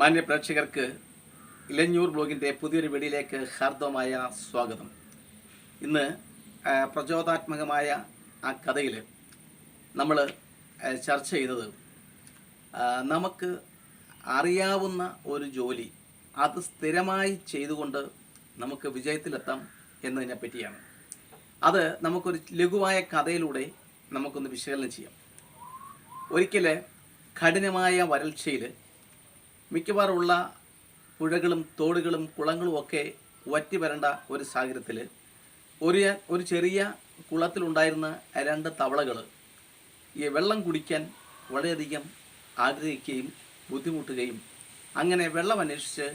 മാന്യ പ്രേക്ഷകർക്ക് ഇലഞ്ഞൂർ ബ്ലോഗിൻ്റെ പുതിയൊരു വീഡിയോയിലേക്ക് ഹാർദവമായ സ്വാഗതം. ഇന്ന് പ്രചോദനാത്മകമായ ആ കഥയിൽ നമ്മൾ ചർച്ച ചെയ്തത് നമുക്ക് അറിയാവുന്ന ഒരു ജോലി അത് സ്ഥിരമായി ചെയ്തുകൊണ്ട് നമുക്ക് വിജയത്തിലെത്താം എന്നതിനെ പറ്റിയാണ്. അത് നമുക്കൊരു ലഘുവായ കഥയിലൂടെ നമുക്കൊന്ന് വിശകലനം ചെയ്യാം. ഒരിക്കൽ കഠിനമായ വരൾച്ചയിൽ മിക്കവാറുമുള്ള പുഴകളും തോടുകളും കുളങ്ങളും ഒക്കെ വറ്റി വരേണ്ട ഒരു സാഹചര്യത്തിൽ ഒരു ചെറിയ കുളത്തിലുണ്ടായിരുന്ന 2 തവളകൾ ഈ വെള്ളം കുടിക്കാൻ വളരെയധികം ആഗ്രഹിക്കുകയും ബുദ്ധിമുട്ടുകയും അങ്ങനെ വെള്ളം അന്വേഷിച്ച്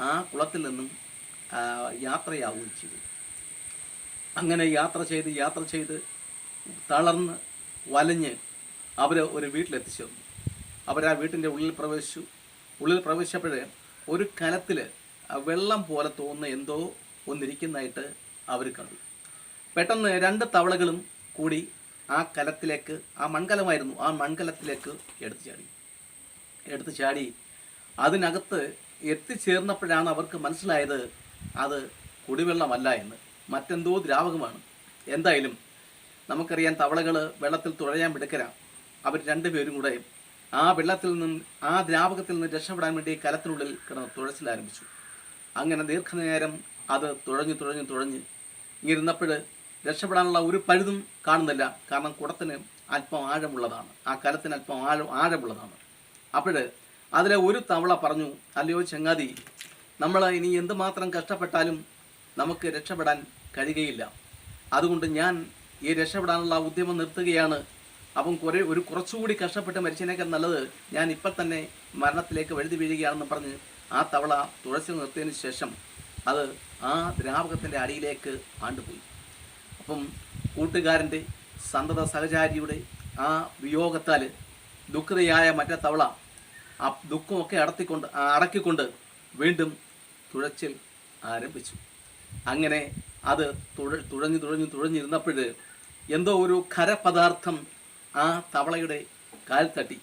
ആ കുളത്തിൽ നിന്നും യാത്രയാവുകയും ചെയ്തു. അങ്ങനെ യാത്ര ചെയ്ത് തളർന്ന് വലഞ്ഞ് അവർ ഒരു വീട്ടിലെത്തിച്ചേർന്നു. അവർ ആ വീട്ടിൻ്റെ ഉള്ളിൽ പ്രവേശിച്ചപ്പോൾ ഒരു കലത്തിൽ വെള്ളം പോലെ തോന്നുന്ന എന്തോ ഒന്നിരിക്കുന്നതായിട്ട് അവർ കണ്ടു. പെട്ടെന്ന് 2 തവളകളും കൂടി ആ കലത്തിലേക്ക്, ആ മൺകലമായിരുന്നു, ആ മൺകലത്തിലേക്ക് എടുത്തു ചാടി അതിനകത്ത് എത്തിച്ചേർന്നപ്പോഴാണ് അവർക്ക് മനസ്സിലായത് അത് കുടിവെള്ളമല്ല എന്ന്, മറ്റെന്തോ ദ്രാവകമാണ്. എന്തായാലും നമുക്കറിയാം, തവളകൾ വെള്ളത്തിൽ തുഴയാൻ മിടുക്കരാണ്. അവർ 2 പേരും കൂടെ ആ വെള്ളത്തിൽ നിന്നും ആ ദ്രാവകത്തിൽ നിന്ന് രക്ഷപ്പെടാൻ വേണ്ടി കലത്തിനുള്ളിൽ കിടന്ന് തുഴച്ചിൽ ആരംഭിച്ചു. അങ്ങനെ ദീർഘനേരം അത് തുഴഞ്ഞ് ഇങ്ങിരുന്നപ്പോൾ രക്ഷപ്പെടാനുള്ള ഒരു പഴുതും കാണുന്നില്ല. കാരണം കുടത്തിന് അല്പം ആഴമുള്ളതാണ്, ആ കലത്തിന് അല്പം ആഴമുള്ളതാണ്. അപ്പോൾ അതിലെ ഒരു തവള പറഞ്ഞു, അല്ലയോ ചങ്ങാതി, നമ്മൾ ഇനി എന്തുമാത്രം കഷ്ടപ്പെട്ടാലും നമുക്ക് രക്ഷപ്പെടാൻ കഴിയുകയില്ല. അതുകൊണ്ട് ഞാൻ ഈ രക്ഷപ്പെടാനുള്ള ഉദ്യമം നിർത്തുകയാണ്. അപ്പം കുറച്ചുകൂടി കഷ്ടപ്പെട്ട് മരിച്ചതിനേക്കാൾ നല്ലത് ഞാൻ ഇപ്പോൾ തന്നെ മരണത്തിലേക്ക് വഴുതി വീഴുകയാണെന്ന് പറഞ്ഞ് ആ തവള തുഴച്ചിൽ നിർത്തിയതിന് ശേഷം അത് ആ ദ്രാവകത്തിൻ്റെ അടിയിലേക്ക് ആണ്ടുപോയി. അപ്പം കൂട്ടുകാരൻ്റെ സന്തത സഹചാരിയുടെ ആ വിയോഗത്താൽ ദുഃഖിതയായ മറ്റേ തവള ആ ദുഃഖമൊക്കെ അടക്കിക്കൊണ്ട് വീണ്ടും തുഴച്ചിൽ ആരംഭിച്ചു. അങ്ങനെ അത് തുഴഞ്ഞിരുന്നപ്പോൾ എന്തോ ഒരു ഖരപദാർത്ഥം ആ തവളയുടെ കാൽ തട്ടി.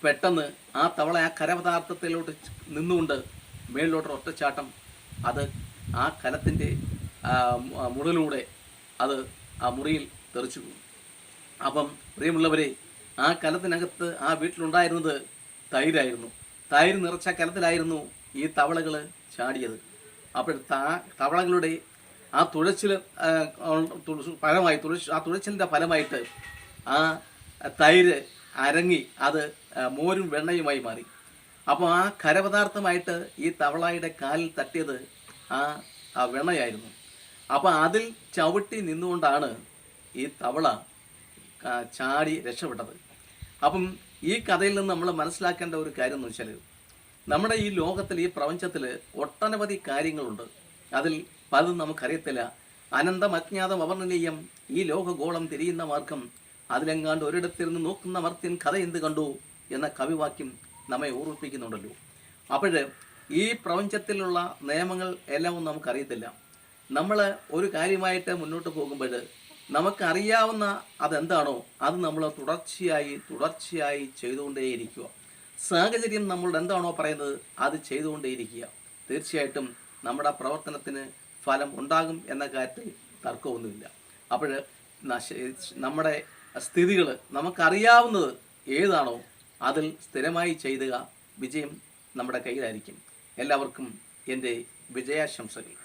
പെട്ടെന്ന് ആ തവള ആ ഖരപദാർത്ഥത്തിലോട്ട് നിന്നുകൊണ്ട് മേളിലോട്ട് ഒറ്റച്ചാട്ടം. അത് ആ കലത്തിൻ്റെ മുകളിലൂടെ അത് ആ മുറിയിൽ തെറിച്ചു പോകും. അപ്പം പ്രിയമുള്ളവരെ, ആ കലത്തിനകത്ത് ആ വീട്ടിലുണ്ടായിരുന്നത് തൈരായിരുന്നു. തൈര് നിറച്ച കലത്തിലായിരുന്നു ഈ തവളകൾ ചാടിയത്. അപ്പോൾ തവളകളുടെ ആ തുഴച്ചിലിൻ്റെ ഫലമായിട്ട് ആ തൈര് അരങ്ങി അത് മോരും വെണ്ണയുമായി മാറി. അപ്പോൾ ആ ഖരപദാർത്ഥമായിട്ട് ഈ തവളയുടെ കാലിൽ തട്ടിയത് ആ വെണ്ണയായിരുന്നു. അപ്പോൾ അതിൽ ചവിട്ടി നിന്നുകൊണ്ടാണ് ഈ തവള ചാടി രക്ഷപ്പെട്ടത്. അപ്പം ഈ കഥയിൽ നിന്ന് നമ്മൾ മനസ്സിലാക്കേണ്ട ഒരു കാര്യം എന്ന് വെച്ചാൽ, നമ്മുടെ ഈ ലോകത്തിൽ, ഈ പ്രപഞ്ചത്തിൽ ഒട്ടനവധി കാര്യങ്ങളുണ്ട്. അതിൽ പലതും നമുക്കറിയത്തില്ല. അനന്തം അജ്ഞാതം അവർണ്ണനീയം ഈ ലോകഗോളം തിരിയുന്ന മാർഗം, അതിലെങ്ങാണ്ട് ഒരിടത്തിരുന്ന് നോക്കുന്ന മർത്യൻ കഥ എന്ത് കണ്ടു എന്ന കവിവാക്യം നമ്മെ ഓർമ്മിപ്പിക്കുന്നുണ്ടല്ലോ. അപ്പോൾ ഈ പ്രപഞ്ചത്തിലുള്ള നിയമങ്ങൾ എല്ലാം ഒന്നും നമുക്കറിയത്തില്ല. നമ്മൾ ഒരു കാര്യമായിട്ട് മുന്നോട്ട് പോകുമ്പോൾ നമുക്കറിയാവുന്ന അതെന്താണോ അത് നമ്മൾ തുടർച്ചയായി ചെയ്തുകൊണ്ടേയിരിക്കുക. സാഹചര്യം നമ്മളോട് എന്താണോ പറയുന്നത് അത് ചെയ്തുകൊണ്ടേയിരിക്കുക. തീർച്ചയായിട്ടും നമ്മുടെ പ്രവർത്തനത്തിന് ഫലം ഉണ്ടാകും എന്ന കാര്യത്തിൽ തർക്കമൊന്നുമില്ല. അപ്പോൾ നമ്മുടെ സ്ഥിതികൾ, നമുക്കറിയാവുന്നത് ഏതാണോ അതിൽ സ്ഥിരമായി ചെയ്യുക, വിജയം നമ്മുടെ കയ്യിലായിരിക്കും. എല്ലാവർക്കും എൻ്റെ വിജയാശംസകൾ.